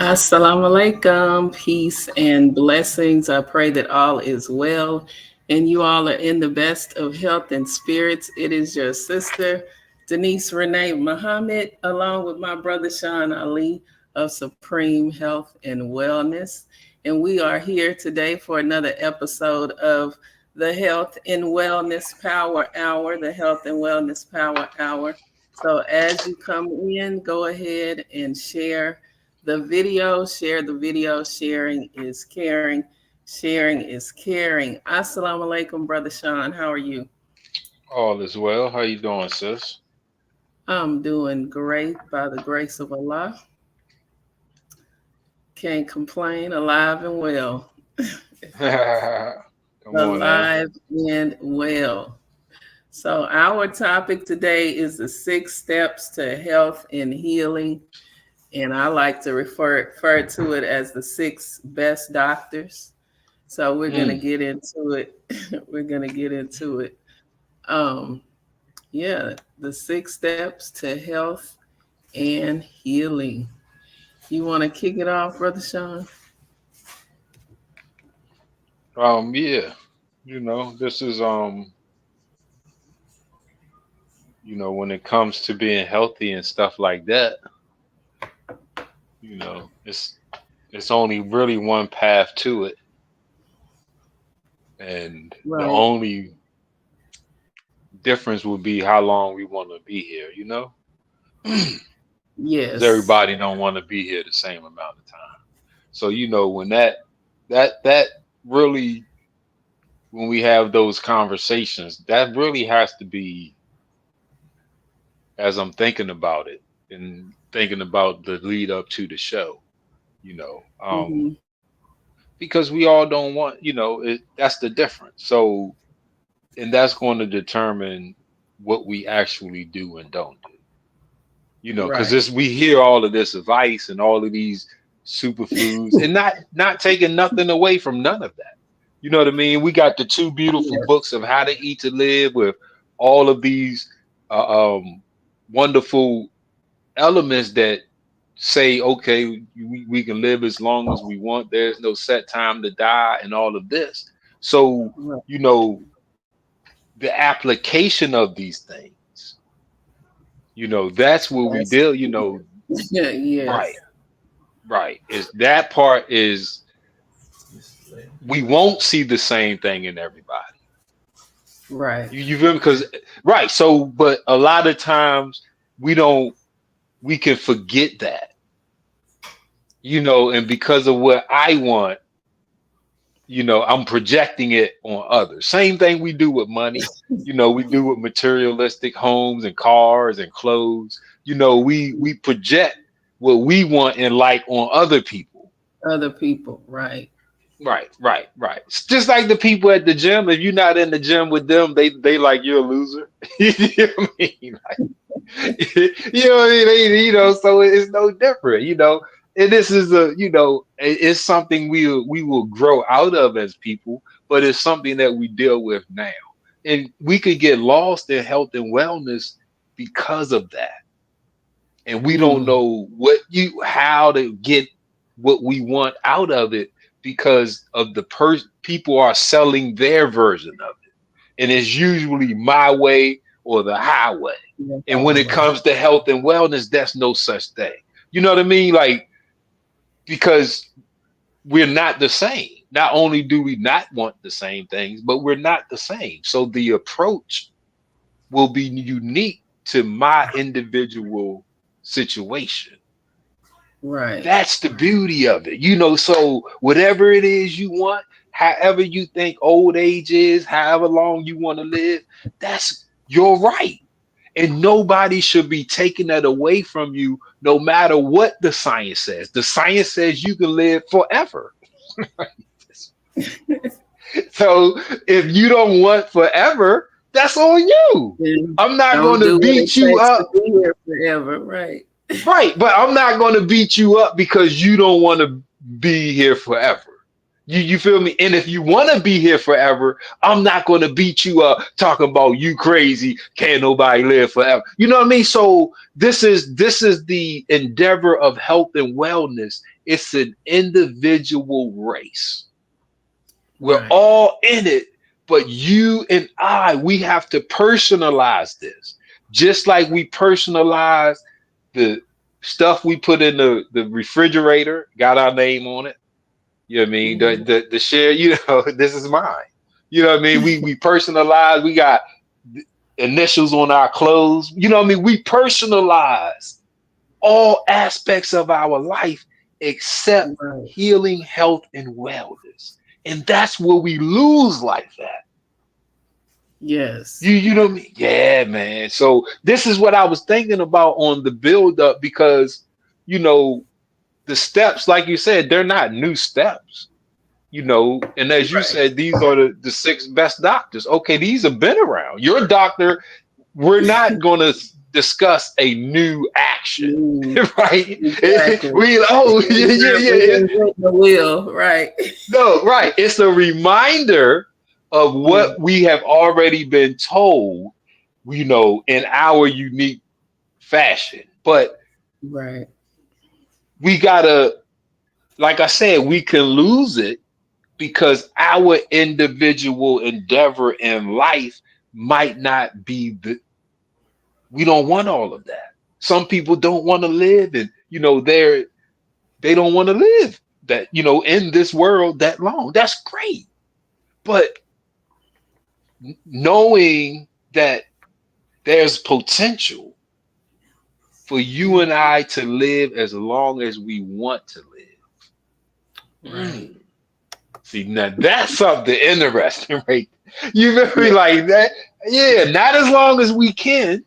Assalamu alaikum, peace and blessings. I pray that all is well and you all are in the best of health and spirits. It is your sister, Denise Renee Muhammad, along with my brother Sean Ali of Supreme Health and Wellness. And we are here today for another episode of the Health and Wellness Power Hour, the Health and Wellness Power Hour. So as you come in, go ahead and share the video, share the video. Sharing is caring. Sharing is caring. Assalamu alaikum, Brother Sean. How are you? All is well. How you doing, sis? I'm doing great by the grace of Allah. Can't complain, alive and well. Come on now. Alive and well. So, our topic today is the 6 steps to health and healing. And I like to refer to it as the 6 best doctors. So we're gonna Mm. get into it. We're gonna get into it. Um, yeah, the 6 steps to health and healing. You want to kick it off, Brother Sean? Yeah. This is when it comes to being healthy and stuff like that, it's only really one path to it. And the Right. only difference would be how long we want to be here. Because Yes. everybody don't want to be here the same amount of time. So when that really, when we have those conversations, that really has to be, as I'm thinking about it and thinking about the lead up to the show, you know, um, Hmm. because we all don't want, that's the difference. So, and that's going to determine what we actually do and don't do, because Right. this we hear all of this advice and all of these superfoods, and not taking nothing away from none of that. You know what I mean? We got the two beautiful Yes. books of How to Eat to Live with all of these wonderful elements that say, okay, we can live as long as we want. There's no set time to die and all of this. So, Right. you know, the application of these things, that's where we That's deal, right, yes. right. Is that part is we won't see the same thing in everybody. Right. You feel me? Because right. So, but a lot of times we don't. We can forget that, and because of what I want, I'm projecting it on others. Same thing we do with money. We do with materialistic homes and cars and clothes. We project what we want and like on other people. Other people. Right. Right, right, right. It's just like the people at the gym. If you're not in the gym with them, they like you're a loser. You know what I mean? You know what I mean? So it's no different. And this is it's something we will grow out of as people, but it's something that we deal with now. And we could get lost in health and wellness because of that. And we don't Mm. know how to get what we want out of it because of the people are selling their version of it. And it's usually my way or the highway. Yes, And when it highway. comes to health and wellness, that's no such thing. You know what I mean? Like, because we're not the same. Not only do we not want the same things, but we're not the same. So the approach will be unique to my individual situation. Right. That's the beauty of it. So whatever it is you want, however you think old age is, however long you want to live, that's your right. And nobody should be taking that away from you, no matter what the science says. The science says you can live forever. So if you don't want forever, that's on you. And I'm not going don't to do what it beat you takes to up. be here forever. Right. Right, but I'm not going to beat you up because you don't want to be here forever. You feel me? And if you want to be here forever, I'm not going to beat you up talking about you crazy. Can't nobody live forever. You know what I mean? So this is the endeavor of health and wellness it's an individual race. We're Right. all in it, but you and we have to personalize this. Just like we personalize the stuff we put in the refrigerator, got our name on it. You know what I mean? Mhm. The share, this is mine. You know what I mean? We personalize, we got initials on our clothes. You know what I mean? We personalize all aspects of our life except Right. healing, health, and wellness. And that's where we lose like that. Yes. You know what I mean? Yeah, man. So this is what I was thinking about on the build up because, you know, the steps, like you said, they're not new steps. And as you Right. said, these are the six best doctors. Okay, these have been around. Your doctor, we're not going to discuss a new action, Mm, right? exactly. Yeah. Reinvent the wheel. Right. No, right. It's a reminder of Yeah. what we have already been told, in our unique fashion. But Right. we gotta, like I said, we can lose it because our individual endeavor in life might not be we don't want all of that. Some people don't want to live and they don't want to live that, in this world that long. That's great. But knowing that there's potential for you and I to live as long as we want to live. Right. See, now that's something interesting, right? You feel me like that? Yeah, not as long as we can,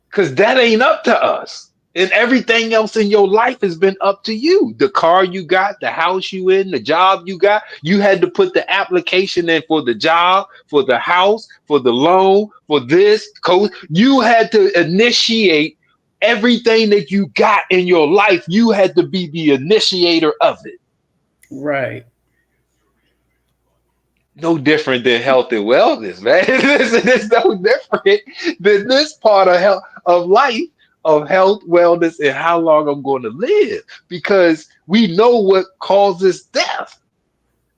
because that ain't up to us. And everything else in your life has been up to you. The car you got, the house you in, the job you got. You had to put the application in for the job, for the house, for the loan, for this coach. You had to initiate everything that you got in your life. You had to be the initiator of it. Right. No different than health and wellness, man. It's no different than this part of life, of health, wellness, and how long I'm going to live. Because we know what causes death.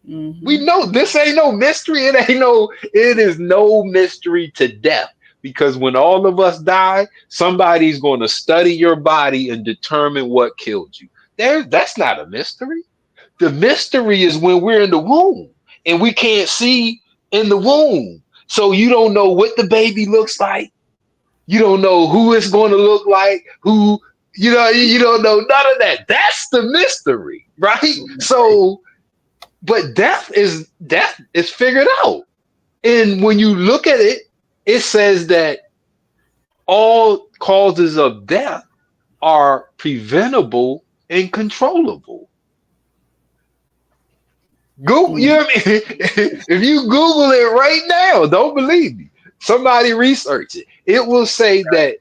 We Mm-hmm. know this ain't no mystery. It is no mystery to death. Because when all of us die, somebody's going to study your body and determine what killed you. That's not a mystery. The mystery is when we're in the womb and we can't see in the womb. So you don't know what the baby looks like. You don't know who it's going to look like, you don't know none of that. That's the mystery, right? Right. So, but death is figured out. And when you look at it, it says that all causes of death are preventable and controllable. Google, you Mm. know what I mean? If you Google it right now, don't believe me. Somebody research it. It will say that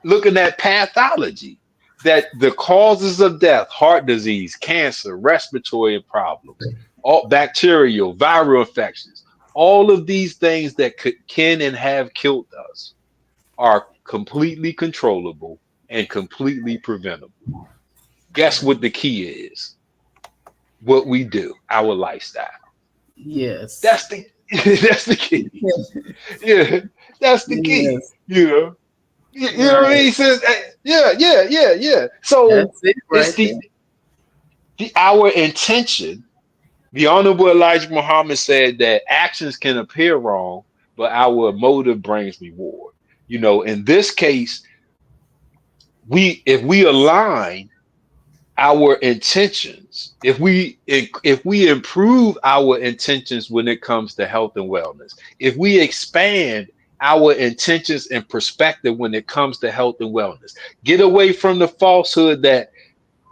looking at pathology, that the causes of death, heart disease, cancer, respiratory problems, all bacterial, viral infections, all of these things that can and have killed us are completely controllable and completely preventable. Guess what the key is? What we do, our lifestyle. Yes. That's the that's the key. Yeah, that's the key. Yes. You know what I Right. mean? Says, yeah. So That's it it's right there. the our intention. The Honorable Elijah Muhammad said that actions can appear wrong, but our motive brings reward. In this case, if we align our intentions, if we improve our intentions when it comes to health and wellness, if we expand our intentions and perspective when it comes to health and wellness, get away from the falsehood that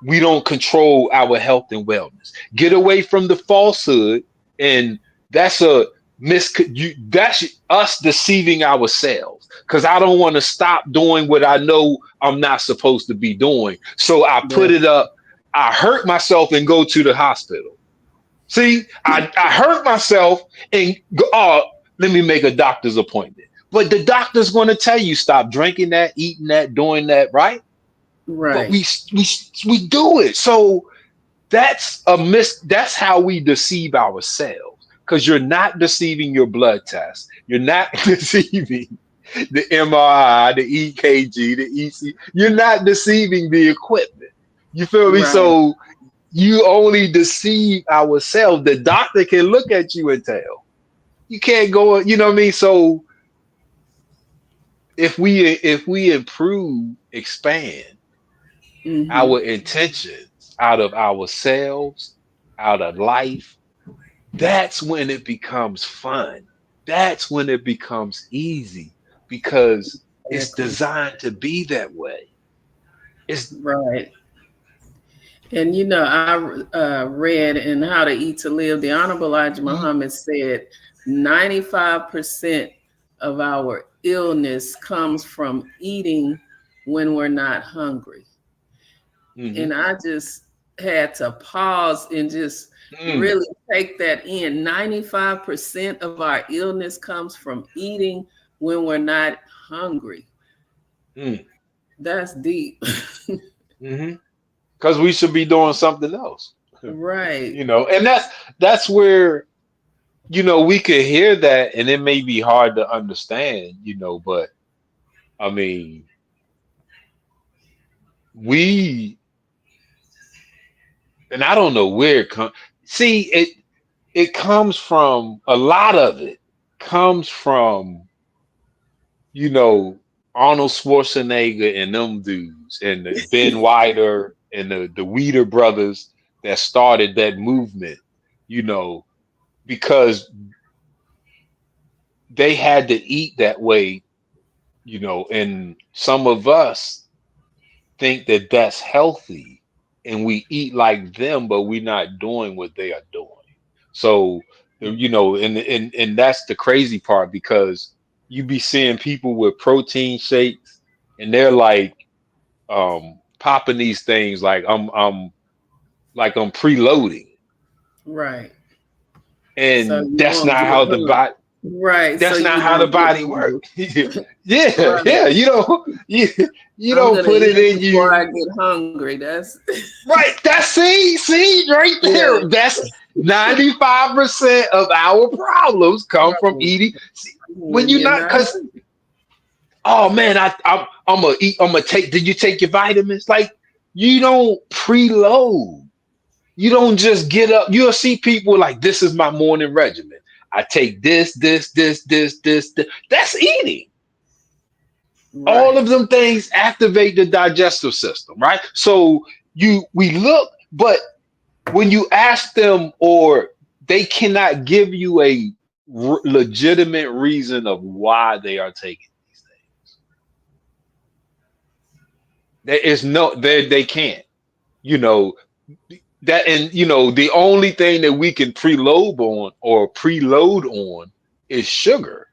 we don't control our health and wellness, get away from the falsehood, and that's that's us deceiving ourselves, because I don't want to stop doing what I know I'm not supposed to be doing, so I put Yes. it up. I hurt myself and go to the hospital. See, I hurt myself and go, oh, let me make a doctor's appointment. But the doctor's going to tell you stop drinking that, eating that, doing that, right? but Right. we do it. So that's how we deceive ourselves, because you're not deceiving your blood test, you're not deceiving the MRI, the EKG, the EC, you're not deceiving the equipment, you feel me? Right. So you only deceive ourselves. The doctor can look at you and tell, you can't go, you know what I mean? So if we improve, expand Mm-hmm. our intentions out of ourselves, out of life, that's when it becomes fun. That's when it becomes easy, because it's Exactly. designed to be that way. It's Right. And I read in How to Eat to Live, the Honorable Elijah Muhammad said 95% of our illness comes from eating when we're not hungry. mm-hmm, And I just had to pause and just mm, really take that in. 95% of our illness comes from eating when we're not hungry. mm, That's deep. mm-hmm. Because we should be doing something else, Right. and that's where we could hear that, and it may be hard to understand, but I mean, we and I don't know where it comes. See, it comes from, a lot of it comes from, you know, Arnold Schwarzenegger and them dudes, and the Ben Weider and the Weider brothers that started that movement, you know, because they had to eat that way, and some of us think that that's healthy, and we eat like them, but we're not doing what they are doing. So, and that's the crazy part, because you be seeing people with protein shakes, and they're like popping these things like I'm preloading, Right. So and you that's won't not get how the hungry. body Right. So that's you not how the won't get body works. hungry. Yeah, Right. yeah, you I'm don't gonna put it eat in before I you. get hungry. That's Right. That's, see right yeah. there. That's 95% of our problems come from Right. eating. See, when When you're you're not, not because hungry. oh man, I'm gonna eat. I'm gonna take. Did you take your vitamins? Like, you don't preload. You don't just get up. You'll see people like, this is my morning regimen. I take this. That's eating. All Right. of them things activate the digestive system, right? So we look, but when you ask them, or they cannot give you a legitimate reason of why they are taking these things. There is no, they can't, you know, that, and the only thing that we can preload on is sugar.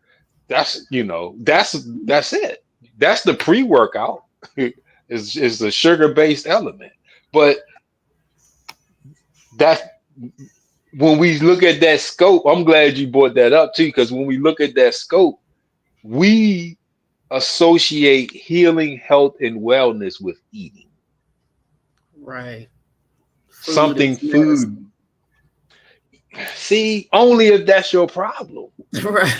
That's it. That's the pre-workout. is the sugar-based element. But that's, when we look at that scope, I'm glad you brought that up too, because when we look at that scope, we associate healing, health, and wellness with eating. Right. Food Something, is medicine. food. See, only if that's your problem. Right.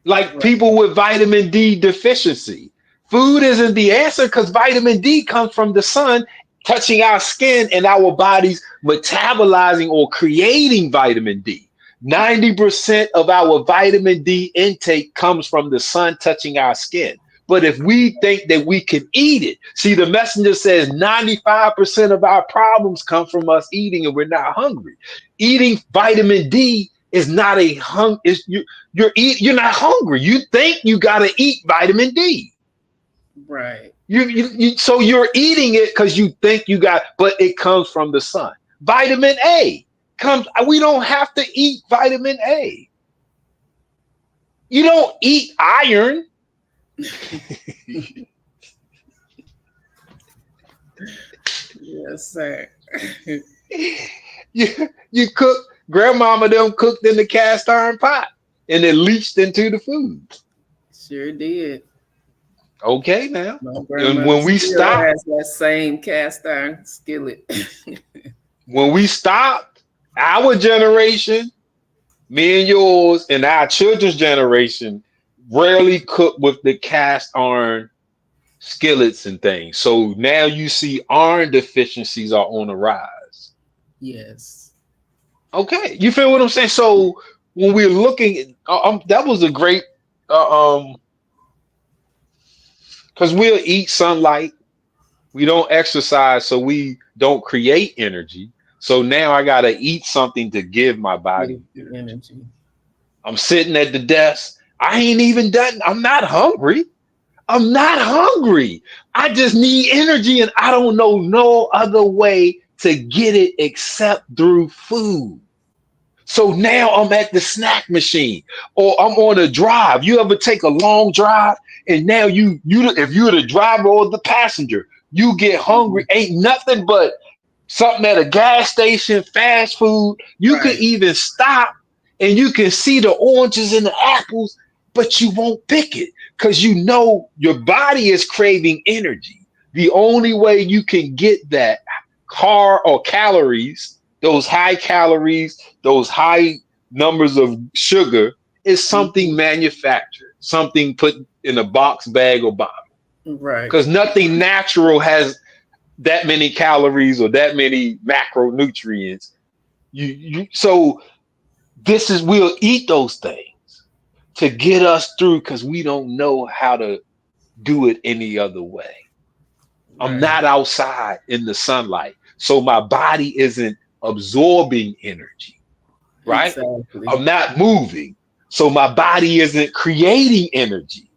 Like Right. people with vitamin D deficiency. Food isn't the answer, because vitamin D comes from the sun touching our skin and our bodies metabolizing or creating vitamin D. 90% of our vitamin D intake comes from the sun touching our skin. But if we think that we can eat it, see, the messenger says 95% of our problems come from us eating and we're not hungry. Eating vitamin D is not a you're not hungry. You think you gotta eat vitamin D. Right. So you're eating it because you think you got, but it comes from the sun. Vitamin A comes. We don't have to eat vitamin A. You don't eat iron. Yes, sir. you you cook. Grandmama them cooked in the cast iron pot, and it leached into the food. Sure did. Okay, now. My And grandmother still has that same cast iron skillet. when we stopped, our generation, me and yours, and our children's generation, rarely cook with the cast iron skillets and things. So now you see iron deficiencies are on the rise. Yes. Okay, you feel what I'm saying? So when we're looking, that was a great, because we'll eat sunlight. We don't exercise, so we don't create energy. So now I gotta eat something to give my body Give the energy. energy. I'm sitting at the desk. I ain't even done. I'm not hungry. I'm not hungry. I just need energy, and I don't know no other way to get it except through food. So now I'm at the snack machine, or I'm on a drive. You ever take a long drive, and now you if you're the driver or the passenger, you get hungry. Ain't nothing but something at a gas station, fast food. You could Right. even stop and you can see the oranges and the apples, but you won't pick it because you know your body is craving energy. The only way you can get that or calories, those high calories, those high numbers of sugar, is something Mhm. manufactured, something put in a box, bag, or bottle. Right. Because nothing natural has that many calories or that many macronutrients. So this is we'll eat those things to get us through because we don't know how to do it any other way. I'm Right. not outside in the sunlight, so my body isn't absorbing energy, right? Exactly. I'm not moving, so my body isn't creating energy.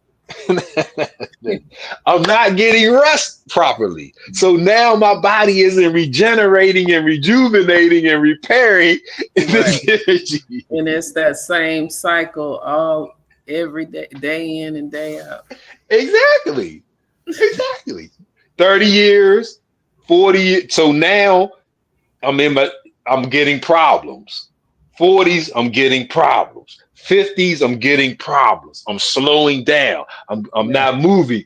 I'm not getting rest properly. So now my body isn't regenerating and rejuvenating and repairing Right. this energy. And it's that same cycle all every day, day in and day out. Exactly. Exactly. 30 years, 40 years. So now I'm in my I'm getting problems. 40s, I'm getting problems. 50s, I'm getting problems. I'm slowing down. I'm Right. not moving.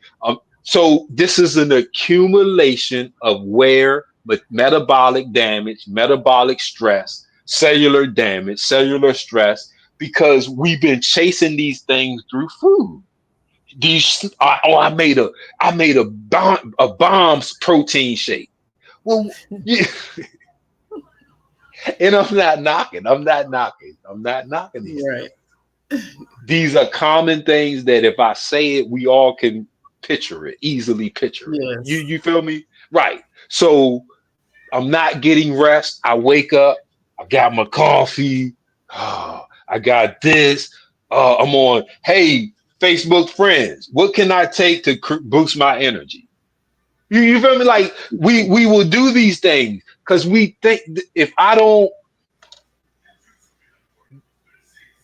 So this is an accumulation of wear, but metabolic damage, metabolic stress, cellular damage, cellular stress, because we've been chasing these things through food. I made a bombs protein shake. Well, yeah, and I'm not knocking. I'm not knocking. I'm not knocking these things. Right. These are common things that if I say it, we all can picture it, easily picture it. You Yes. you feel me? Right. So I'm not getting rest. I wake up, I got my coffee, I got this. I'm on, hey, Facebook friends, what can I take to boost my energy? You feel me? Like we will do these things because we think if I don't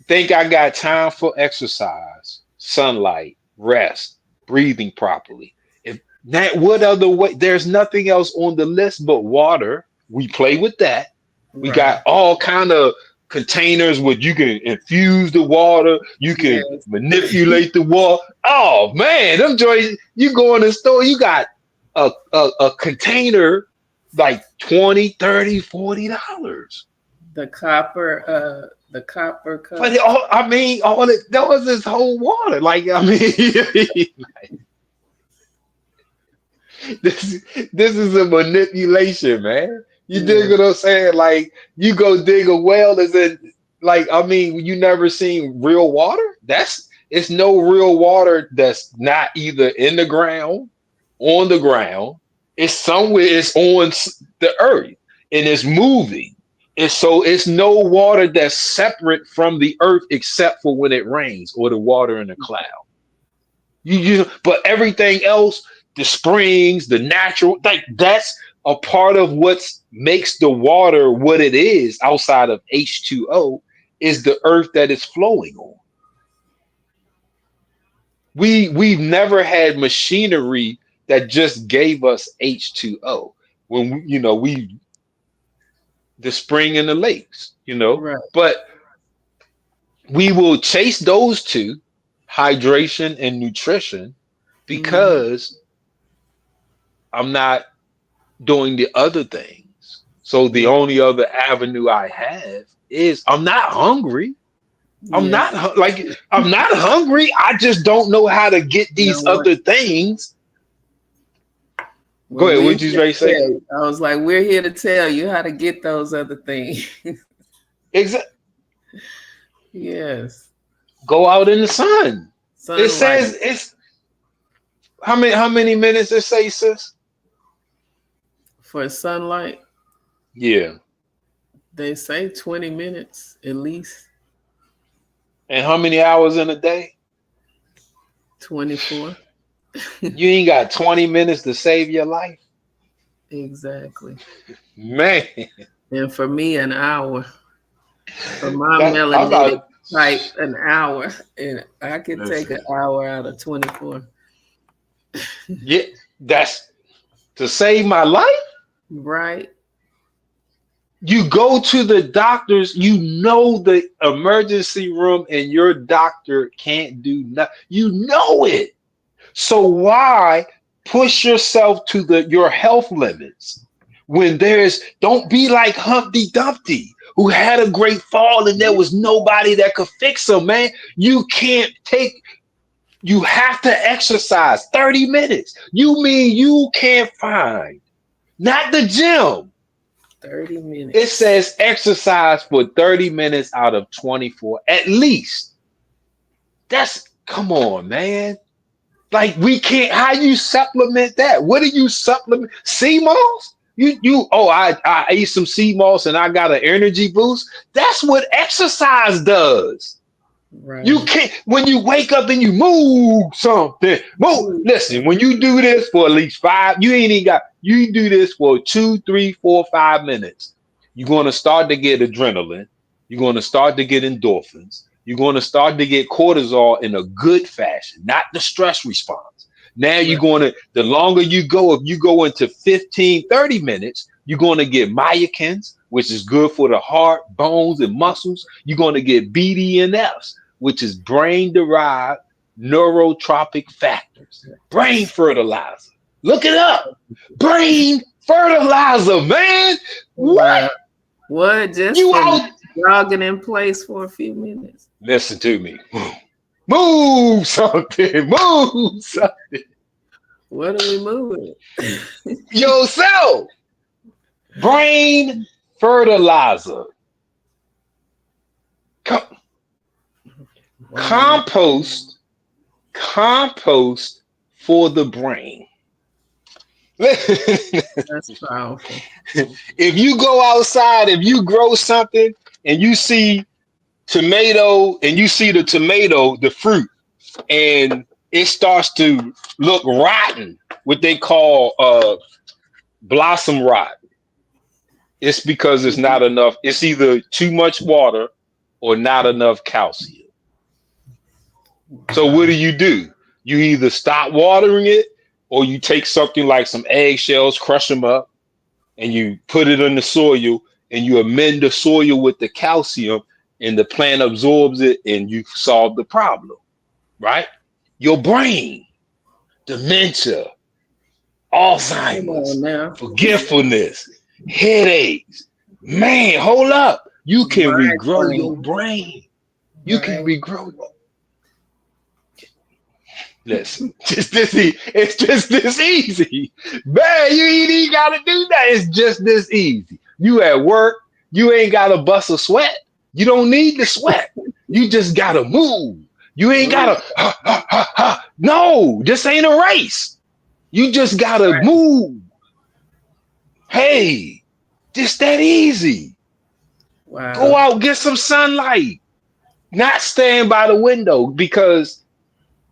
think I got time for exercise, sunlight, rest, breathing properly. If that, what other way? There's nothing else on the list but water. We play with that. We Right. got all kind of containers where you can infuse the water. You can Yes. manipulate the water. Oh man, them joys. You go in the store, you got a container like 20, 30, $40. The copper But cups. I mean, all it that was this whole water. Like, I mean, this this is a manipulation, man. You dig Yes. what I'm saying? Like, you go dig a well, is it like I mean, you never seen real water? It's no real water that's not either in the ground, on the ground. It's somewhere, it's on the earth and it's moving. It's no water that's separate from the earth except for when it rains or the water in the cloud. But everything else, the springs, the natural, like that's a part of what makes the water what it is outside of H2O is the earth that it's flowing on. We've never had machinery that just gave us H2O when we the spring and the lakes. Right. But we will chase those two, hydration and nutrition, because I'm not doing the other things. So the only other avenue I have is I'm not hungry. I'm Yeah. not I'm not hungry. I just don't know how to get You know these what? other things. Go Well, ahead. we're What you here ready to to say? tell you. I was like, we're here to tell you how to get those other things. Exactly. Yes. Go out in the sun. It Sunlight says it's how many minutes it say, sis? for sunlight. Yeah. They say 20 minutes at least. And how many hours in a day? 24. You ain't got 20 minutes to save your life. Exactly. Man, And for me, an hour. For my I'm melanated about type, an hour. And I could take an listen. hour out of 24. Yeah, that's to save my life. Right? You go to the doctors, you know the emergency room, and your doctor can't do nothing. You know it. So why push yourself to your health limits when don't be like Humpty Dumpty who had a great fall and there was nobody that could fix him, man. You have to exercise 30 minutes. You mean you can't find, not the gym. 30 It minutes. says exercise for 30 minutes out of 24 at least. Come on, man. Like we can't. How you supplement that? What do you supplement? Sea moss? I ate some sea moss and I got an energy boost. That's what exercise does. You Right. can't when you wake up and you move something. Move. Listen, when you do this for at least you do this for 2, 3, 4, 5 minutes. You're gonna start to get adrenaline. You're gonna start to get endorphins. You're gonna start to get cortisol in a good fashion, not the stress response. Now Right. the longer you go, if you go into 15, 30 minutes, you're gonna get myokines, which is good for the heart, bones, and muscles. You're gonna get BDNFs, which is brain-derived neurotropic factors, brain fertilizer. Look it up. Brain fertilizer, man. What? Wow. What? Just You from out? jogging in place for a few minutes. Listen to me. Move something. Move something. What are we moving? Yourself. Brain fertilizer. Wow. Compost for the brain. That's powerful. If you go outside, if you grow something and you see tomato and you see the tomato, the fruit, and it starts to look rotten, what they call blossom rot, it's because it's not enough. It's either too much water or not enough calcium. So what do? You either stop watering it or you take something like some eggshells, crush them up, and you put it in the soil and you amend the soil with the calcium and the plant absorbs it and you solve the problem, right? Your brain, dementia, Come Alzheimer's, on now. forgetfulness, headaches. Man, hold up. You can Right regrow your brain. brain. You can Right. regrow. Listen, it's just this easy. Man, you ain't even gotta do that. It's just this easy. You at work, you ain't gotta bust a sweat. You don't need to sweat. You just gotta move. You ain't gotta No, this ain't a race. You just gotta move. Hey, just that easy. Go Wow. out, get some sunlight. Not stand by the window because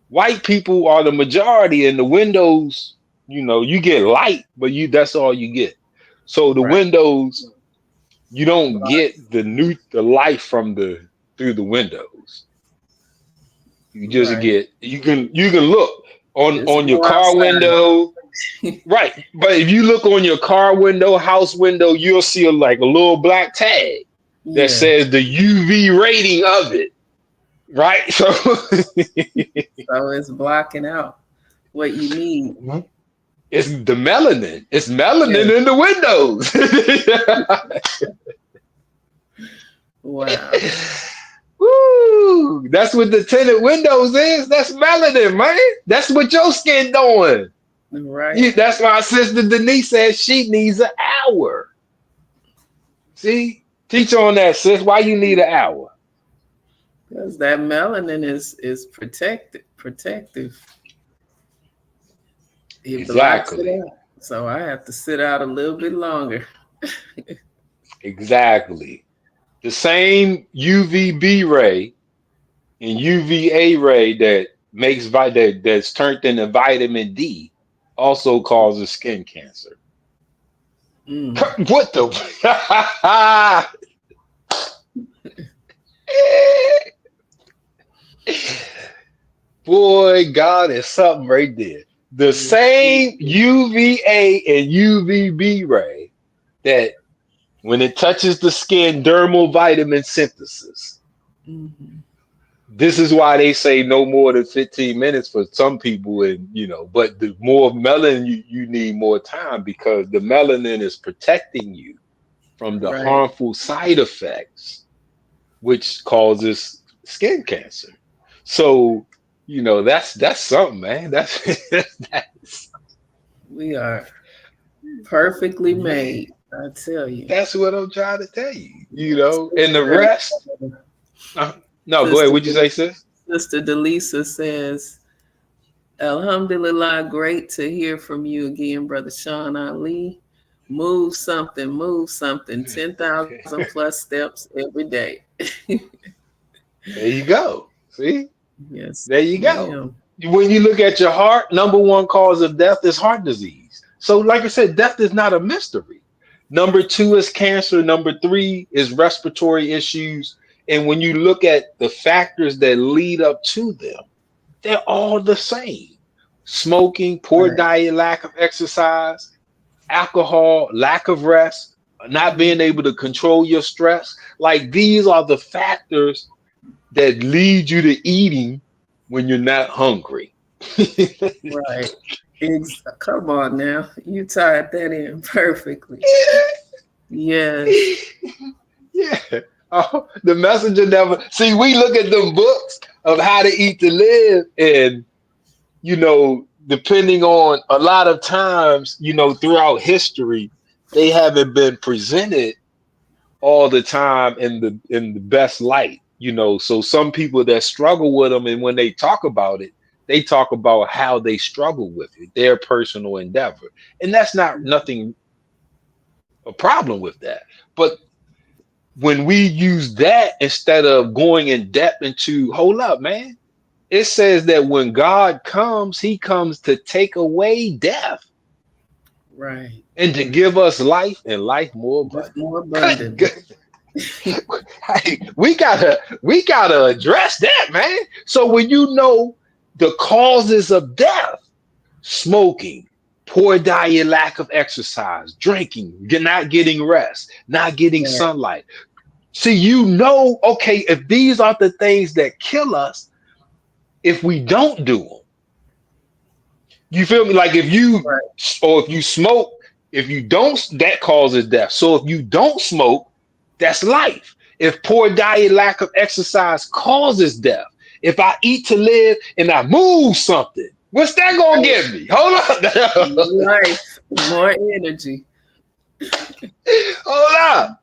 white people are the majority and the windows, you get light, but that's all you get. So the Right. windows, you don't get the light through the windows. You just Right. you can look It's on your more car outside. window. Right. But if you look on your car window, house window, you'll see like a little black tag that Yeah. says the UV rating of it. Right. So So it's blocking out. what you need. Mhm. It's the melanin. It's melanin Yeah. in the windows. Wow. Woo! That's what the tinted windows is. That's melanin, man. That's what your skin doing. Right. That's why Sister Denise says she needs an hour. See? Teach on that, sis. Why you need an hour? Because that melanin is protective. It blocks it Exactly. out. So I have to sit out a little bit longer. Exactly. The same UVB ray and UVA ray that that's turned into vitamin D also causes skin cancer. Mm. What the? Boy, God is something right there. The same UVA and UVB ray that when it touches the skin, dermal vitamin synthesis. Mm-hmm. This is why they say no more than 15 minutes for some people, and but the more melanin you need more time because the melanin is protecting you from the Right. harmful side effects, which causes skin cancer. So, that's something, man. That's We are perfectly yeah, made. I tell you. that's what I'm trying to tell you. And the Sister, rest. No, go ahead. Sister, What'd you say, sis? Sister Delisa says, Alhamdulillah, great to hear from you again, Brother Sean Ali. Move something, 10,000 plus steps every day. There you go. See? Yes, There you go. ma'am. When you look at your heart, number one cause of death is heart disease. So, like I said, death is not a mystery. Number two is cancer. Number three is respiratory issues. And when you look at the factors that lead up to them, they're all the same: smoking, poor Right. diet, lack of exercise, alcohol, lack of rest, not being able to control your stress. Like these are the factors that lead you to eating when you're not hungry. Right. Come on now. You tied that in perfectly. Yes. Yeah. Oh, the messenger never see. We look at them books of how to eat to live, and depending on a lot of times, throughout history, they haven't been presented all the time in the best light. So some people that struggle with them, and when they talk about it, they talk about how they struggle with it, their personal endeavor, and that's not nothing a problem with that. But when we use that instead of going in depth into, hold up, man, it says that when God comes, he comes to take away death Right. and to give us life and life more Just abundant. more Good, abundantly. good. Hey, we gotta address that, man. So when you know the causes of death, smoking, poor diet, lack of exercise, drinking, not getting rest, not getting Right. sunlight. See, okay, if these are the things that kill us, if we don't do them, you feel me? Like if you Right. or if you smoke, if you don't, that causes death. So if you don't smoke, that's life. If poor diet, lack of exercise causes death, if I eat to live and I move something, what's that gonna Right. give me? Hold up. Life. More energy. Hold up.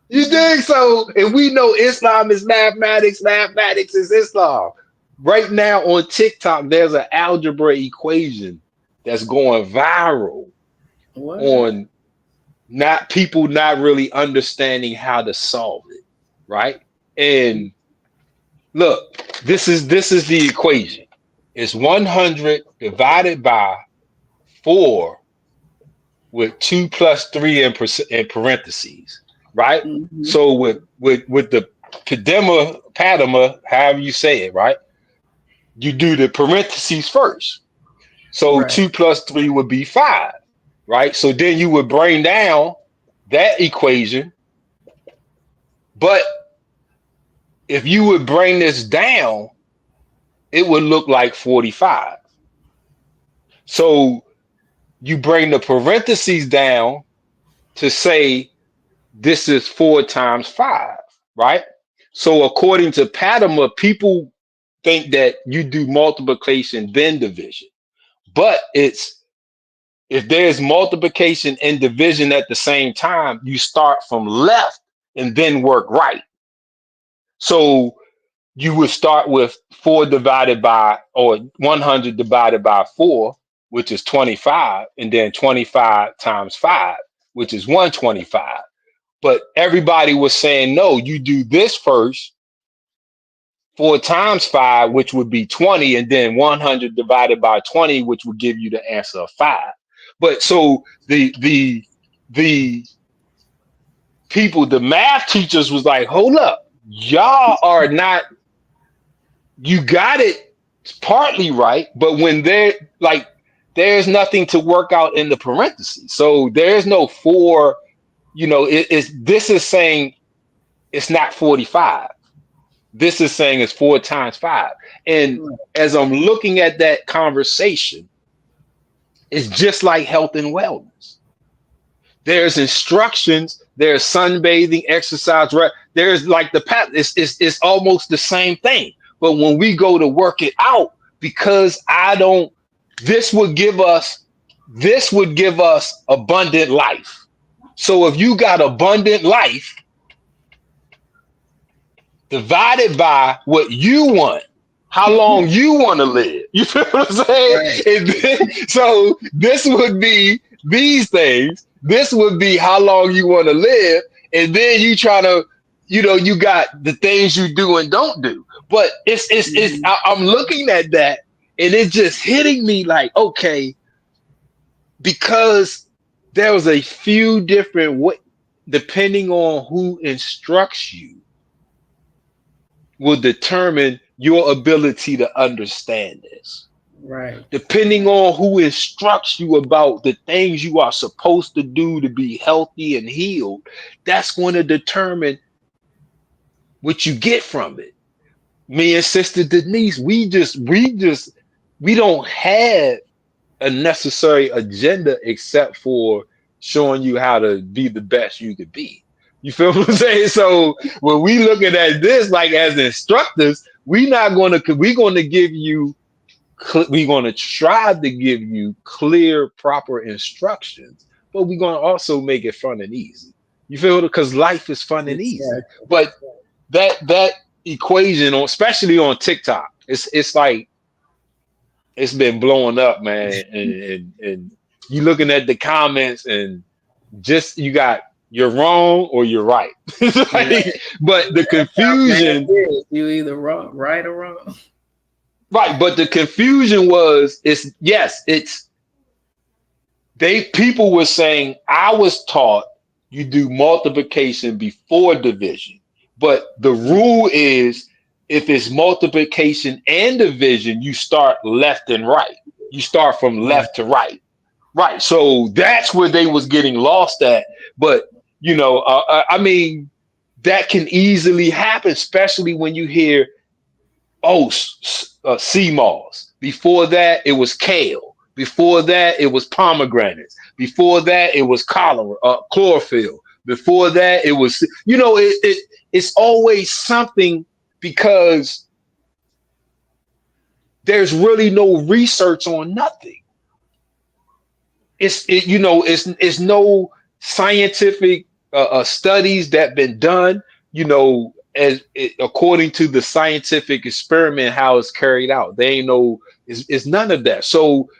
You dig? So, and we know Islam is mathematics, mathematics is Islam. Right now on TikTok, there's an algebra equation that's going viral What? on not people not really understanding how to solve it, right? And look, this is the equation. It's 100 divided by 4 with 2 plus 3 in parentheses, right? Mm-hmm. So with the Padma, however you say it, right? You do the parentheses first. So Right. 2 plus 3 would be 5, right? So then you would bring down that equation. But if you would bring this down, it would look like 45. So you bring the parentheses down to say this is 4 times 5, right? So according to Padma, people think that you do multiplication then division, but it's if there's multiplication and division at the same time, you start from left and then work right. So you would start with 4 divided by, or 100 divided by 4, which is 25, and then 25 times 5, which is 125. But everybody was saying, no, you do this first, 4 times 5, which would be 20, and then 100 divided by 20, which would give you the answer of 5. But so the people, the math teachers was like, hold up, y'all are not, you got it partly right, but when they're like, there's nothing to work out in the parentheses. So there's no 4, this is saying it's not 45. This is saying it's 4 times 5. And as I'm looking at that conversation, it's just like health and wellness. There's instructions, there's sunbathing, exercise, right? There's like the path, it's almost the same thing. But when we go to work it out, because this would give us abundant life. So if you got abundant life divided by what you want, how long you want to live. You feel what I'm saying? Right. And then, so this would be these things. This would be how long you want to live. And then you try to, you got the things you do and don't do. But I'm looking at that and it's just hitting me like, okay, because there was a few different ways, depending on who instructs you, will determine your ability to understand this. Right. Depending on who instructs you about the things you are supposed to do to be healthy and healed, that's going to determine what you get from it. Me and Sister Denise, we don't have a necessary agenda except for showing you how to be the best you could be. You feel what I'm saying? So when we looking at this, like as instructors, we're going to try to give you clear, proper instructions, but we're going to also make it fun and easy. You feel it? Because life is fun and easy. But that equation, especially on TikTok, it's like it's been blowing up, man. And you looking at the comments and just you're wrong or you're right. But the confusion, you either right or wrong. Right, but the confusion was people were saying I was taught you do multiplication before division. But the rule is if it's multiplication and division, you start left and right. You start from left to right. Right. So that's where they was getting lost at. But, I mean, that can easily happen, especially when you hear, sea moss. Before that, it was kale. Before that, it was pomegranates. Before that, it was chlorophyll. Before that, it was, it's always something because there's really no research on nothing. It's no scientific studies that been done, according to the scientific experiment, how it's carried out. They ain't no, it's none of that. So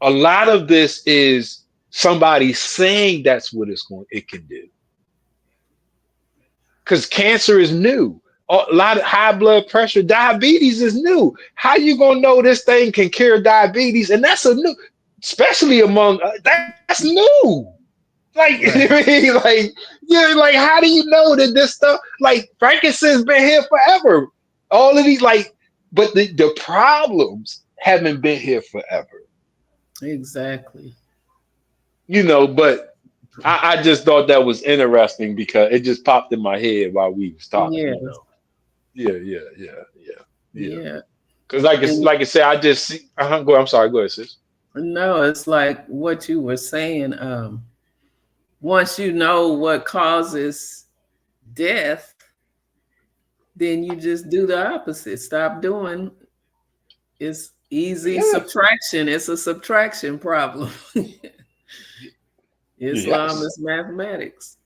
a lot of this is somebody saying that's what it can do. Because cancer is new. A lot of high blood pressure, diabetes is new. How you gonna know this thing can cure diabetes? And that's especially among that's new. Like, like, how do you know that this stuff, like frankincense been here forever? All of these, but the problems haven't been here forever. Exactly. But I just thought that was interesting because it just popped in my head while we was talking. Yeah. Because like I said, I just see. I'm sorry. Go ahead, sis. No, it's like what you were saying. Once you know what causes death, then you just do the opposite. Stop doing. It's easy Yeah. subtraction. It's a subtraction problem. Islam Yes. is mathematics.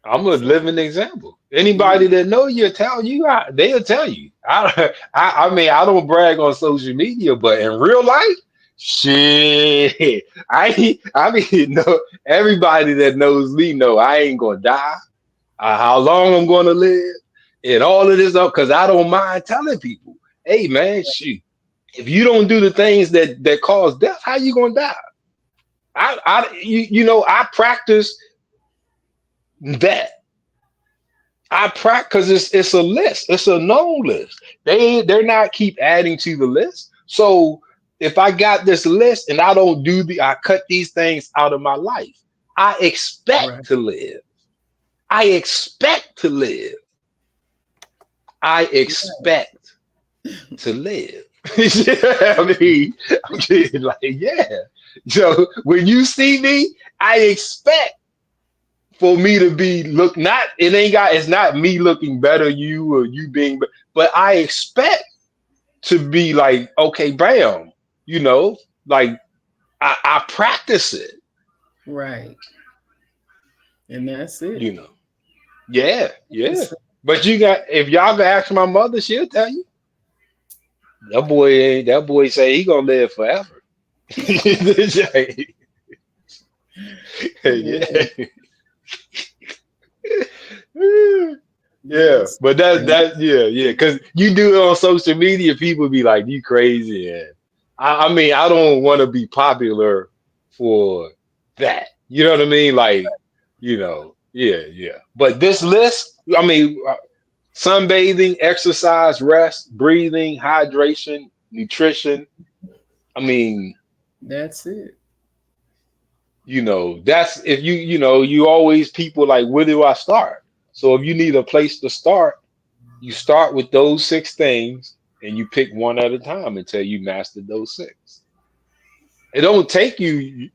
I'm a So, living example. Anybody that know you tell you, they'll tell you. I mean, I don't brag on social media, but in real life, shit, I mean, no, everybody that knows me know I ain't gonna die. How long I'm gonna live, and all of this up, because I don't mind telling people, hey man, shoot, if you don't do the things that cause death, how you gonna die? I practice that. I practice because it's a list. It's a known list. They're not keep adding to the list. So if I got this list and I cut these things out of my life. I right. expect to live. I expect to live. I expect to live. I'm kidding, like, yeah. So when you see me, I expect for me to be look not it's not me looking better you or you being but I expect to be like okay bam you know like I practice it Right. And that's it. you know yeah It's- but you got if y'all gonna ask my mother she'll tell you that boy say he gonna live forever. yeah. Yeah. Yeah, Yes. but yeah, because you do it on social media, people be like, "You crazy," and I mean, I don't want to be popular for that. You know what I mean? Like, yeah. But this list, I mean, sunbathing, exercise, rest, breathing, hydration, nutrition. I mean, That's it. that's if you always people like, where do I start? So if you need a place to start. You start with those six things and you pick one at a time until you mastered those six. It don't take you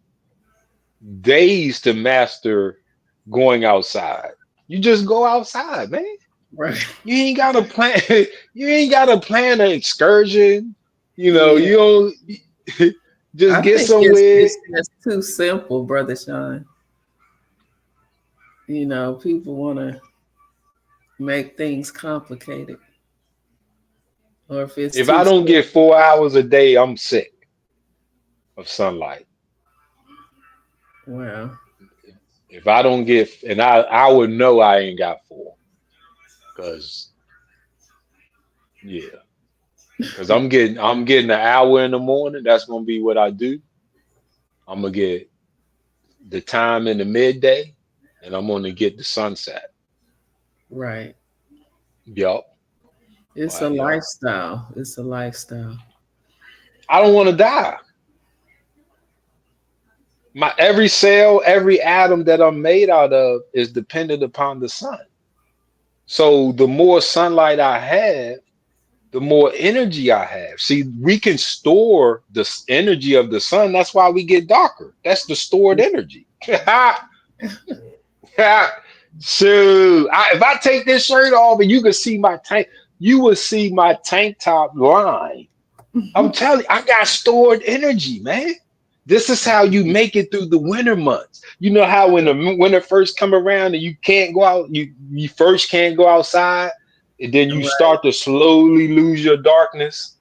days to master going outside. You just go outside, man. Right. You ain't gotta plan. You ain't gotta plan an excursion. Yeah. You don't just I get think somewhere. it's just too simple, Brother Sean. People want to make things complicated. Or if it's If too I don't simple, get 4 hours a day, I'm sick of sunlight. wow. If I don't get, and I would know I ain't got four, cause yeah. Because I'm getting an hour in the morning. That's gonna be what I do. I'm gonna get the time in the midday, and I'm gonna get the sunset. Right. Yup. It's a Yup. lifestyle. It's a lifestyle. I don't want to die. My every cell, every atom that I'm made out of is dependent upon the sun. So the more sunlight I have, the more energy I have. See, we can store the energy of the sun. That's why we get darker. That's the stored energy. So if I take this shirt off and you can see my tank, you will see my tank top line. I'm telling you, I got stored energy, man. This is how you make it through the winter months. You know how when the winter first come around and you can't go out, you first can't go outside, and then you Right. start to slowly lose your darkness.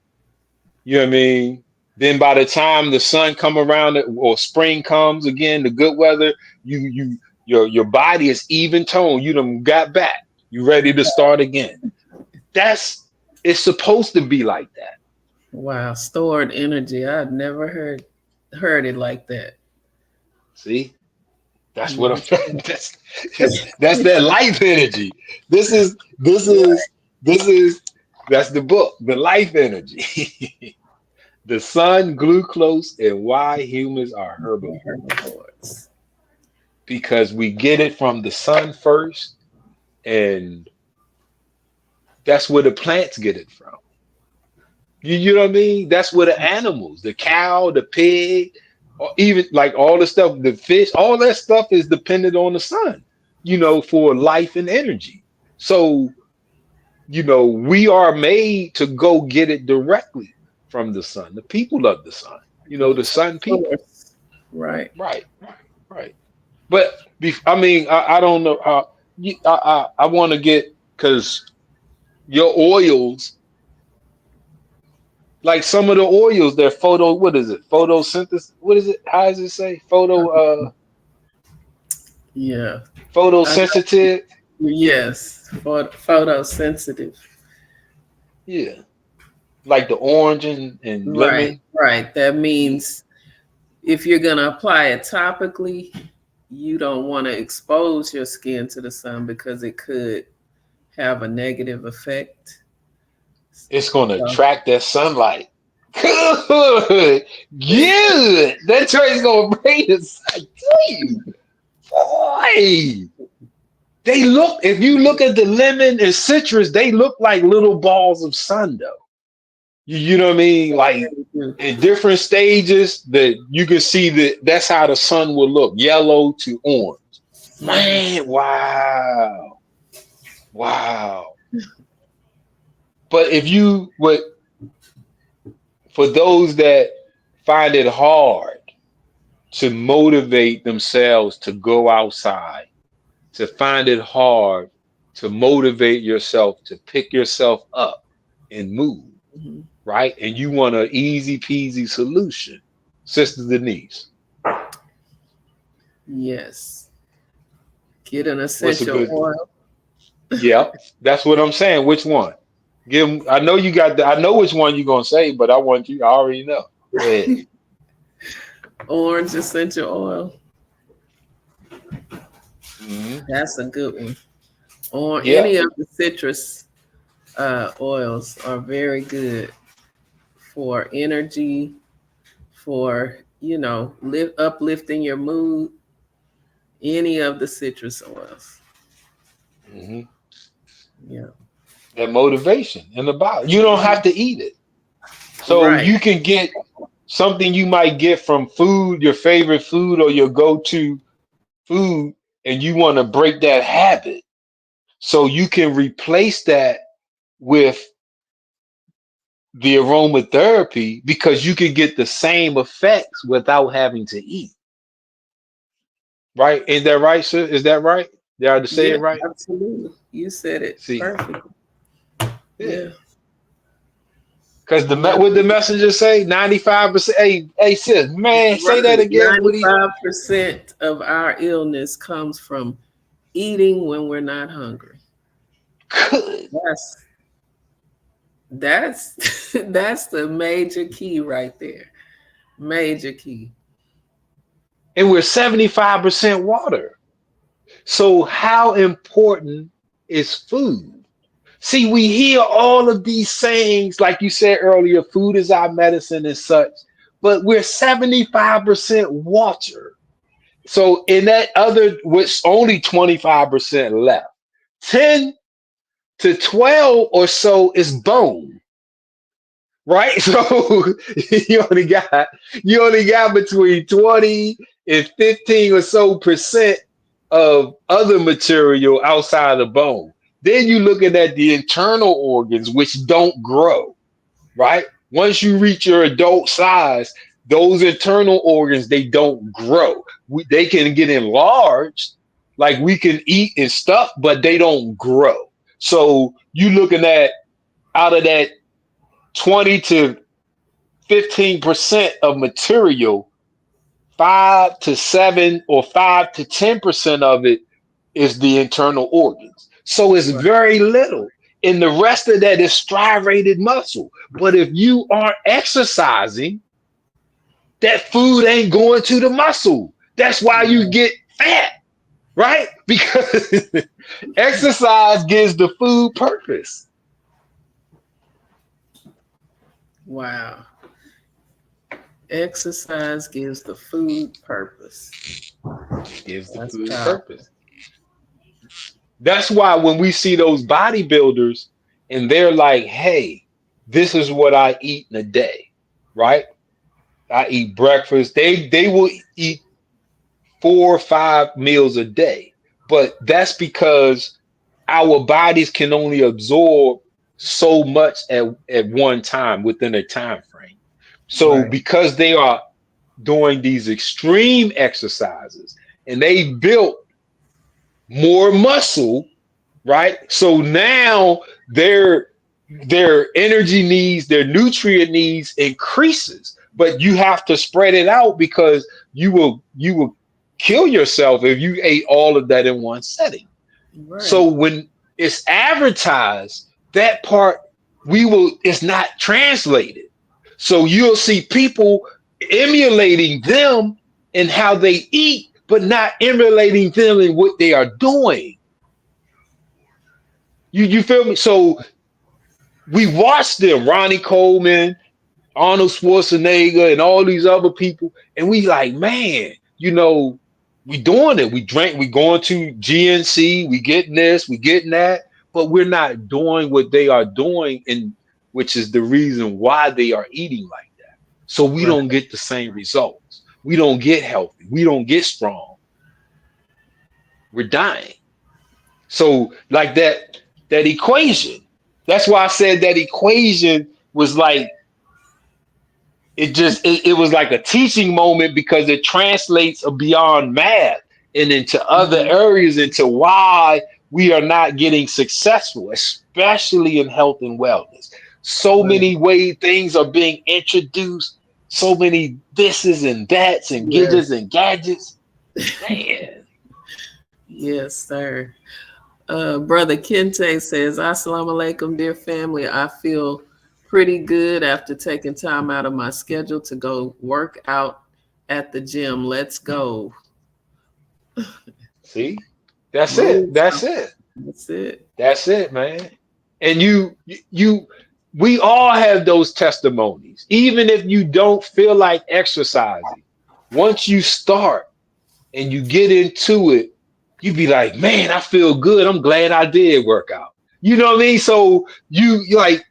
You know what I mean? Then by the time the sun come around or spring comes again, the good weather, your body is even toned. You done got back. You ready to start again. It's supposed to be like that. Wow. Stored energy. I've never heard it like that. See? That's what Yeah. I'm that's that life energy. This is this is this is that's the book, the life energy. The sun, glucose, and why humans are herbivores. Herbivores. Because we get it from the sun first, and that's where the plants get it from. You know what I mean? That's where the animals, the cow, the pig, or even like all the stuff, the fish, all that stuff is dependent on the sun, for life and energy. So, we are made to go get it directly from the sun, the people of the sun, the sun people. Source. Right. Right, right. But I mean, I don't know. I want to get because your oils, like some of the oils, they're photo. What is it? Photosynthesis. What is it? How does it say? Yeah. I know. Photosensitive. Yes. Photosensitive. Yeah, like the orange and Right. lemon. Right. That means if you're going to apply it topically, you don't want to expose your skin to the sun because it could have a negative effect. It's going to So, attract that sunlight. Good, good. That's where it's going to bring the sun to you, boy. They look. If you look at the lemon and citrus, they look like little balls of sun, though. You know what I mean? Like in different stages, that you can see that's how the sun will look, yellow to orange. Man, wow, wow. But if you would, for those that find it hard to motivate themselves to go outside, to find it hard to motivate yourself to pick yourself up and move, right? And you want an easy peasy solution, Sister Denise. yes. Get an What's a essential good? oil. Yeah, that's what I'm saying. Which one? Give 'em- I know you got. I know which one you're gonna say, but I want you. I already know. Go ahead. Orange essential oil. Hmm. That's a good one. Or Yeah. any of the citrus oils are very good for energy, for uplifting your mood. Any of the citrus oils. Hmm. Yeah. That motivation in the bottle. You don't have to eat it, so Right. you can get something you might get from food, your favorite food or your go-to food, and you want to break that habit. So you can replace that with the aromatherapy because you can get the same effects without having to eat. Right? Is that right, sir? Is that right? Did I say Yeah, it right? absolutely. You said it See, perfect. yeah. Yeah. Because Yeah. what the messenger say? 95%. Hey, sis, man, say that Right. again. What do you 95% of our illness comes from eating when we're not hungry. could? That's that's that's the major key right there. Major key. And we're 75% water. So how important is food? See, we hear all of these sayings, like you said earlier, food is our medicine and such, but we're 75% water. So in that other, which only 25% left, 10 to 12 or so is bone, right? So you only got you only got between 20 and 15 or so percent of other material outside the bone. Then you looking at the internal organs, which don't grow, right? Once you reach your adult size, those internal organs, they don't grow. They can get enlarged, like we can eat and stuff, but they don't grow. So you looking at out of that 20 to 15% of material, 5 to 7 or 5 to 10% of it is the internal organs. So it's Right. very little. And the rest of that is striated muscle. But if you aren't exercising, that food ain't going to the muscle. That's why you get fat, right? Because exercise gives the food purpose. Wow. Exercise gives the food purpose. It gives the That's food powerful. purpose. That's why when we see those bodybuilders and they're like, hey, this is what I eat in a day, right? I eat breakfast. They will eat 4 or 5 meals a day, but that's because our bodies can only absorb so much at one time within a time frame. So Right. because they are doing these extreme exercises and they built more muscle, right? So now their energy needs, their nutrient needs increases, but you have to spread it out because you will kill yourself if you ate all of that in one setting. So Right. when it's advertised, that part we will it's not translated. So you'll see people emulating them in how they eat, but not emulating them in what they are doing. You feel me? So we watched them, Ronnie Coleman, Arnold Schwarzenegger, and all these other people, and we like, man, we doing it. We going to GNC, we getting this, we getting that, but we're not doing what they are doing, and which is the reason why they are eating like that. So we Right. don't get the same results. We don't get healthy. We don't get strong. We're dying. So like that equation. That's why I said that equation was like it was like a teaching moment because it translates beyond math and into other Mhm. areas into why we are not getting successful, especially in health and wellness. So Right. many ways things are being introduced, so many thises and that's and Yes. gidgets and gadgets. Man, Yes, sir. Brother Kente says, Assalamu alaikum, dear family. I feel pretty good after taking time out of my schedule to go work out at the gym. Let's go. see, that's it. Move. That's it. That's it. That's it, man. And we all have those testimonies. Even if you don't feel like exercising, once you start and you get into it, you be like, man, I feel good. I'm glad I did work out. You know what I mean? So you like,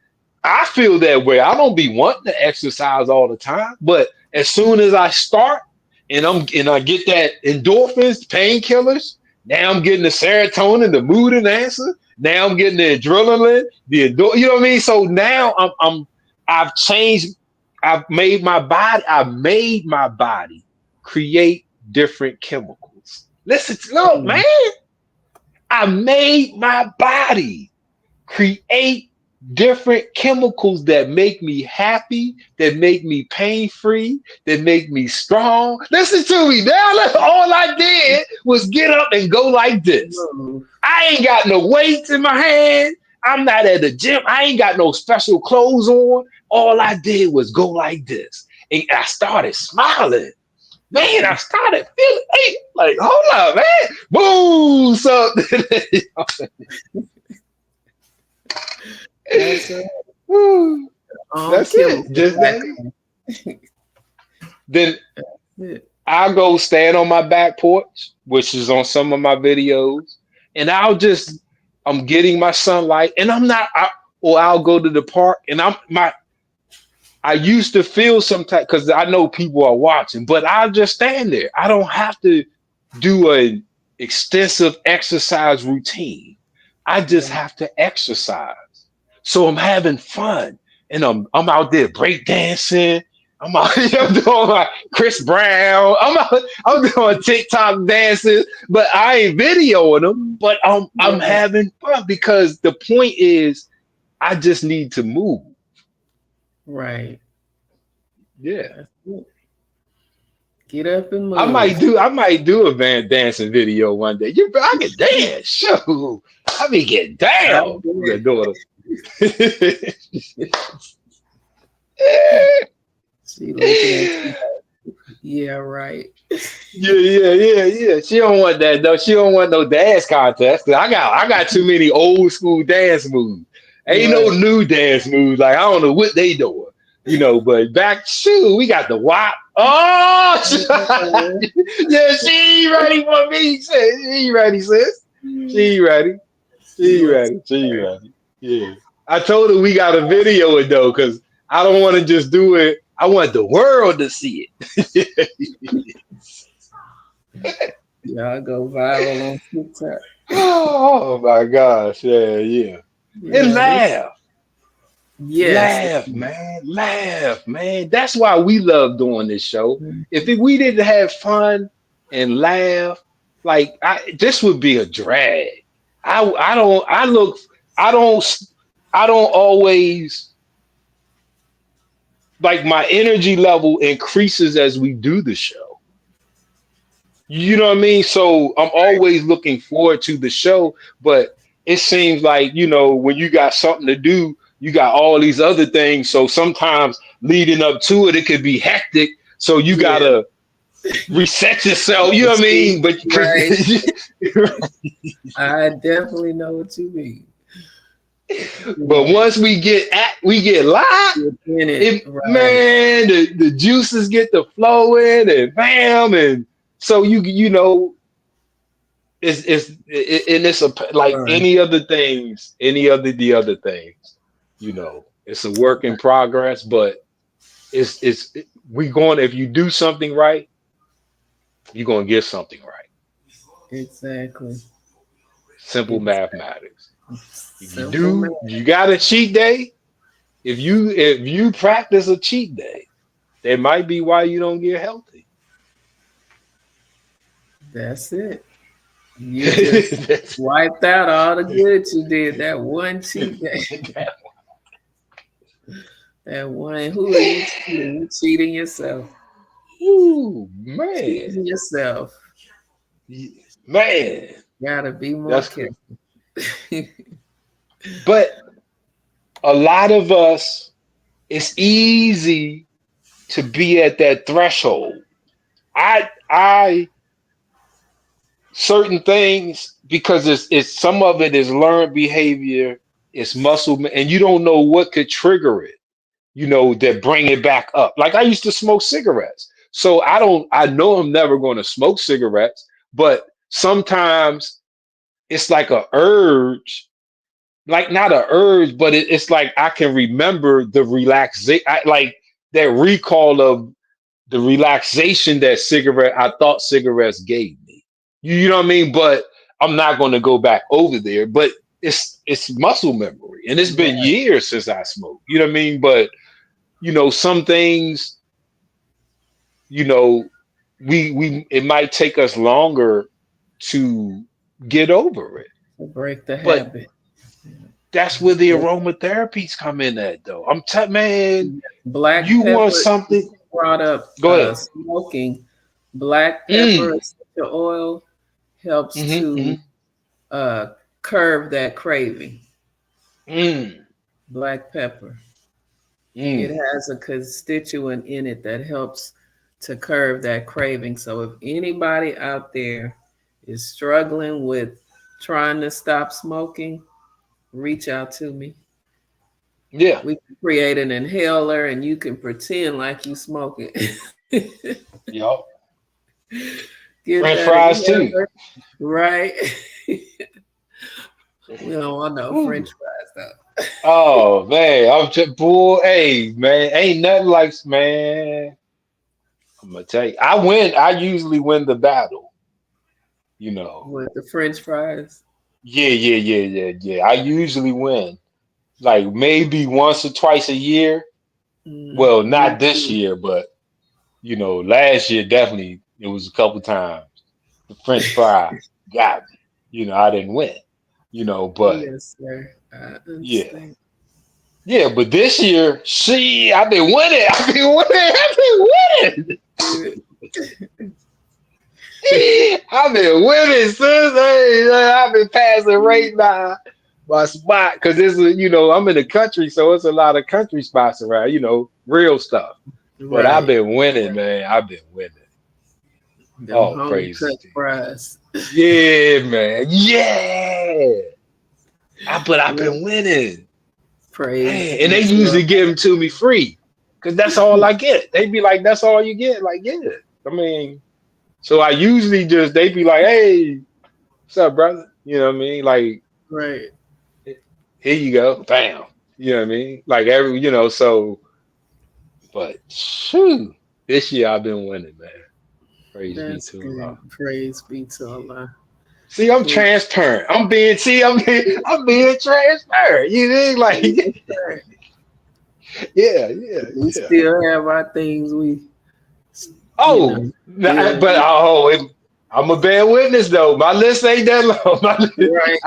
I feel that way. I don't be wanting to exercise all the time, but as soon as I start and I get that endorphins, painkillers, now I'm getting the serotonin, the mood enhancer. Now I'm getting the adrenaline, you know what I mean? So now I've changed, I made my body create different chemicals. Listen, look, man, Mm. I made my body create different chemicals that make me happy, that make me pain free, that make me strong. Listen to me now. All I did was get up and go like this. Move. I ain't got no weights in my hand. I'm not at the gym. I ain't got no special clothes on. All I did was go like this. And I started smiling. Man, I started feeling like, hold up, man. Boom, something. That's it. Woo. All That's chemicals. it. Just that. Then It. I'll go stand on my back porch, which is on some of my videos, and I'm getting my sunlight, and or I'll go to the park, and I used to feel sometimes because I know people are watching, but I'll just stand there. I don't have to do an extensive exercise routine. I just Right. have to exercise. So I'm having fun, and I'm out there breakdancing. I'm doing like Chris Brown. I'm doing TikTok dances, but I ain't videoing them. But I'm Right. having fun because the point is I just need to move. Right. Yeah. That's it. Get up and I might move. do I might do a van dancing video one day. I can dance. Shoot. I be getting I'll down. do Your it. daughter. She looking at you. Yeah, right. Yeah. She don't want that though. She don't want no dance contest. I got too many old school dance moves. Ain't no Right. new dance moves. Like I don't know what they doing. But back shoot, we got the WAP. Oh yeah, she ain't ready for me. She ain't ready, sis. She ain't ready. She Yes, ready. She sir. ready. Yeah. I told her we got to video it though, because I don't want to just do it. I want the world to see it. Y'all go viral on TikTok. Oh my gosh. Yeah, yeah. And Yeah, this laugh. yes. Laugh, man. Laugh, man. That's why we love doing this show. If we didn't have fun and laugh, like this would be a drag. I don't I look I don't I don't always like my energy level increases as we do the show. You know what I mean? So I'm always looking forward to the show, but it seems like, when you got something to do, you got all these other things. So sometimes leading up to it, it could be hectic. So you Yeah. gotta reset yourself. You know what I mean? But Right. I definitely know what you mean. but once we get live, You're in it, right. man, the juices get to flowing and bam, and so it's like Right. any other things, the other things, it's a work in progress, but if you do something right, you're gonna get something right. Exactly. Simple mathematics. If Simple you got a cheat day. If you practice a cheat day, that might be why you don't get healthy. That's it. You just wiped out all the good you did that one cheat day. That one. Who are you cheating? You cheating yourself. Ooh, man. Cheating yourself. Man. Gotta be more careful. But a lot of us, it's easy to be at that threshold. I certain things, because it's some of it is learned behavior, it's muscle, and you don't know what could trigger it, that bring it back up. Like I used to smoke cigarettes. So I know I'm never going to smoke cigarettes, but sometimes it's like a urge, like not an urge, but it's like I can remember the relaxation, like that recall of the relaxation that I thought cigarettes gave me. You know what I mean? But I'm not going to go back over there. But it's muscle memory, and it's been years since I smoked. You know what I mean? But some things, we it might take us longer to get over it. To break the But habit. that's where the aromatherapies come in at, though. I'm man, black you pepper want something? Brought up Go ahead. smoking. Black pepper essential oil helps to curb that craving. Black pepper. It has a constituent in it that helps to curb that craving. So if anybody out there is struggling with trying to stop smoking, reach out to me. Yeah. We can create an inhaler and you can pretend like you smoke it. Yup. Get French that fries inhaler, too. right? We don't want no French fries though. Oh man, I'm just boy. Hey man, ain't nothing like, man. I'm gonna tell you, I usually win the battle. With the French fries. Yeah. I usually win. Like maybe once or twice a year. Well, not this year, but last year definitely it was a couple times. The French fry got me. I didn't win. But yes, sir. I yeah. understand. Yeah, but this year, I've been winning. I've been winning, sis. Hey, I've been passing right by my spot because this is, I'm in the country, so it's a lot of country spots around, real stuff. But I've been winning, man. I've been winning. Them home cut fries. Yeah, man. Yeah. But I've been winning. Praise. And they usually give them to me free because that's all I get. They be like, that's all you get? Like, yeah. I mean, so I usually they be like, hey, what's up, brother? You know what I mean? Like, right. Here you go. Bam. You know what I mean? Like so. But shoot, this year I've been winning, man. Praise be That's to good. Allah. Praise be to Allah. See, I'm We, transparent. I'm being transparent. You know, like, we yeah. still have our things we, Oh, dealing but with. I'm a bad witness though. My list ain't that long. Right.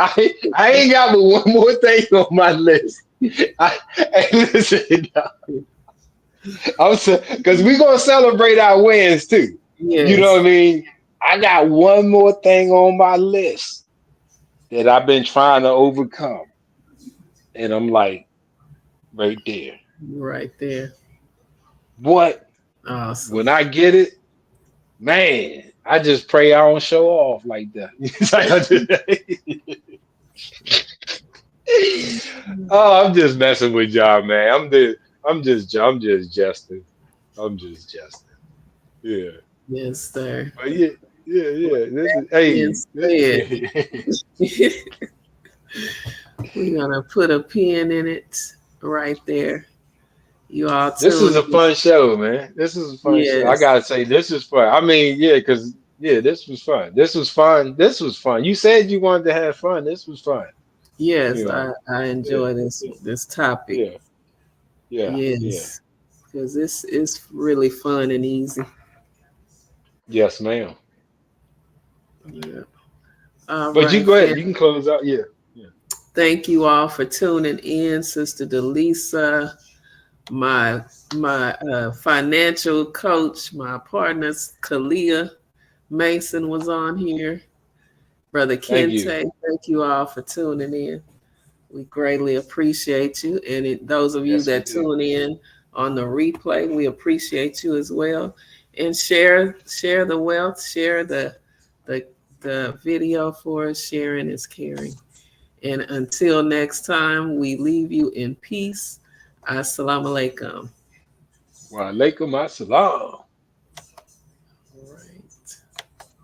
I ain't got but one more thing on my list. Hey, listen, because we gonna celebrate our wins too. You know what I Yes. mean? I got one more thing on my list that I've been trying to overcome, and I'm like right there. Right there. What? Awesome. When I get it, man, I just pray I don't show off like that. It's like oh, I'm just messing with y'all, man. I'm just jesting. I'm just jesting. Yeah. Yes, sir. But With yeah. This is being hey. said, we're gonna put a pin in it right there. You all This is tuned a in. fun show, man. This is a fun show. I Yes. gotta say, this is fun. I mean, yeah, because this was fun. This was fun. This was fun. You said you wanted to have fun. This was fun. Yes, You know. I Yeah, enjoy this topic. yeah, yeah. Yes. Because this is really fun and easy. Yes, ma'am. Yeah. All But you right, go ahead. fam. You can close out. Yeah, yeah. Thank you all for tuning in, Sister Delisa, my financial coach, my partners, Kalia Mason was on here. Brother Thank Kente, you. thank you all for tuning in. We greatly appreciate you. And those of you Yes, we that do. tune in on the replay, we appreciate you as well. And share the wealth, share the the video for us. Sharing is caring. And until next time, we leave you in peace. Assalamu alaikum. Wa alaikum assalam.